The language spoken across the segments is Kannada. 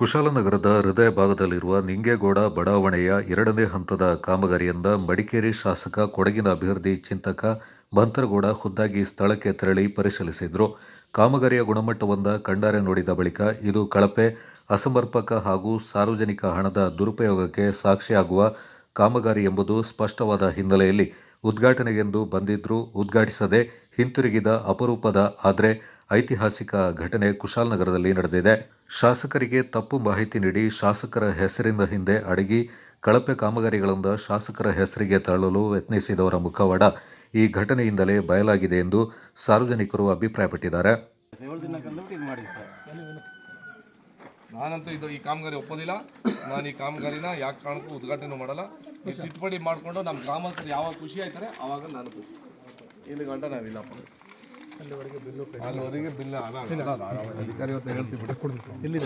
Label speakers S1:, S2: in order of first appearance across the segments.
S1: ಕುಶಾಲನಗರದ ಹೃದಯ ಭಾಗದಲ್ಲಿರುವ ನಿಂಗೇಗೌಡ ಬಡಾವಣೆಯ 2ನೇ ಹಂತದ ಕಾಮಗಾರಿಯಿಂದ ಮಡಿಕೇರಿ ಶಾಸಕ, ಕೊಡಗಿನ ಅಭಿವೃದ್ಧಿ ಚಿಂತಕ ಮಂಥರಗೌಡ ಖುದ್ದಾಗಿ ಸ್ಥಳಕ್ಕೆ ತೆರಳಿ ಪರಿಶೀಲಿಸಿದರು. ಕಾಮಗಾರಿಯ ಗುಣಮಟ್ಟವನ್ನು ಕಣ್ಣಾರೆ ನೋಡಿದ ಬಳಿಕ ಇದು ಕಳಪೆ, ಅಸಮರ್ಪಕ ಹಾಗೂ ಸಾರ್ವಜನಿಕ ಹಣದ ದುರುಪಯೋಗಕ್ಕೆ ಸಾಕ್ಷಿಯಾಗುವ ಕಾಮಗಾರಿ ಎಂಬುದು ಸ್ಪಷ್ಟವಾದ ಹಿನ್ನೆಲೆಯಲ್ಲಿ ಉದ್ಘಾಟನೆಗೆಂದು ಬಂದಿದ್ರೂ ಉದ್ಘಾಟಿಸದೆ ಹಿಂತಿರುಗಿದ ಅಪರೂಪದ ಆದರೆ ಐತಿಹಾಸಿಕ ಘಟನೆ ಕುಶಾಲನಗರದಲ್ಲಿ ನಡೆದಿದೆ. ಶಾಸಕರಿಗೆ ತಪ್ಪು ಮಾಹಿತಿ ನೀಡಿ ಶಾಸಕರ ಹೆಸರಿನ ಹಿಂದೆ ಅಡಗಿ ಕಳಪೆ ಕಾಮಗಾರಿಗಳಿಂದ ಶಾಸಕರ ಹೆಸರಿಗೆ ತಳ್ಳಲು ಯತ್ನಿಸಿದವರ ಮುಖವಾಡ ಈ ಘಟನೆಯಿಂದಲೇ ಬಯಲಾಗಿದೆ ಎಂದು ಸಾರ್ವಜನಿಕರು ಅಭಿಪ್ರಾಯಪಟ್ಟಿದ್ದಾರೆ.
S2: ನಾನಂತೂ ಈ ಕಾಮಗಾರಿ ಒಪ್ಪೋದಿಲ್ಲ. ನಾನು ಈ ಕಾಮಗಾರಿನ ಯಾಕೆ ಕಾರಣಕ್ಕೂ ಉದ್ಘಾಟನೆ ಮಾಡಲ್ಲ. ತಿದ್ದುಪಡಿ ಮಾಡಿಕೊಂಡು ನಮ್ಮ ಗ್ರಾಮಸ್ಥರು ಯಾವಾಗ ಖುಷಿ ಆಯ್ತಾರೆ ಆವಾಗ ನಾನು ಖುಷಿ. ಇಲ್ಲಿ ಗಂಟ ನಾವಿಲ್ಲಪ್ಪ, ಅಲ್ಲಿವರೆಗೆ ಬಿಲ್ ಅಧಿಕಾರಿ ಹೊತ್ತು ಹೇಳ್ತೀವಿ. ಇಲ್ಲಿ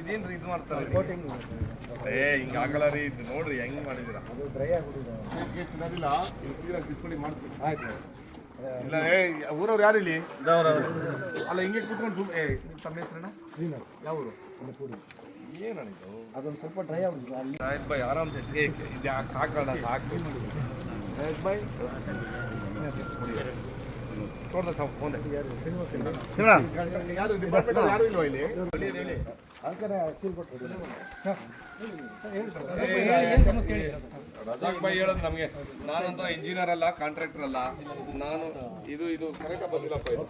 S2: ಇದೇನ್ರಿ ಇದು ಮಾಡ್ತಾರೆ? ಹಿಂಗೆ ಆಗಲ್ಲ ರೀ. ಇದು ನೋಡ್ರಿ ಹೆಂಗೆ ಮಾಡಿದ್ದೀರಾ. ಚೆನ್ನಾಗಿಲ್ಲ, ತಿದ್ದುಪಡಿ ಮಾಡಿಸಿ ಆಯ್ತು. ಇಲ್ಲ ಊರವ್ರು ಯಾರು ಇಲ್ಲಿ ಅಲ್ಲ, ಹಿಂಗೆ ಕೂತ್ಕೊಂಡು ತಮ್ಮ ಹೆಸರಣ್ಣ ಯಾವ ಊರು? ಏನಿದು ಅದೊಂದು ಸ್ವಲ್ಪ ಡ್ರೈ ಆಗುತ್ತೆ. ಆಯ್ತು ಬಾಯ್, ಆರಾಮ್ಸೆ ಇದು ಯಾಕೆ ಸಾಕಲ್ಲ, ಸಾಕು ಬಾಯ್. ನೋಡ್ದ ಸಾಕು ಫೋನ್ ಯಾರು ಡಿಪಾರ್ಟ್ಮೆಂಟ್ ಯಾರು ಇಲ್ವಾ ಇಲ್ಲಿ? ರಜಾಕ್ ಬಾಯ್ ಹೇಳೋದು ನಮಗೆ. ನಾನಂತ ಇಂಜಿನಿಯರ್ ಅಲ್ಲ, ಕಾಂಟ್ರಾಕ್ಟರ್ ಅಲ್ಲ ನಾನು. ಇದು ಕರೆಕ್ಟಾಗಿ ಬಂದಿಲ್ಲಪ್ಪ ಇದು.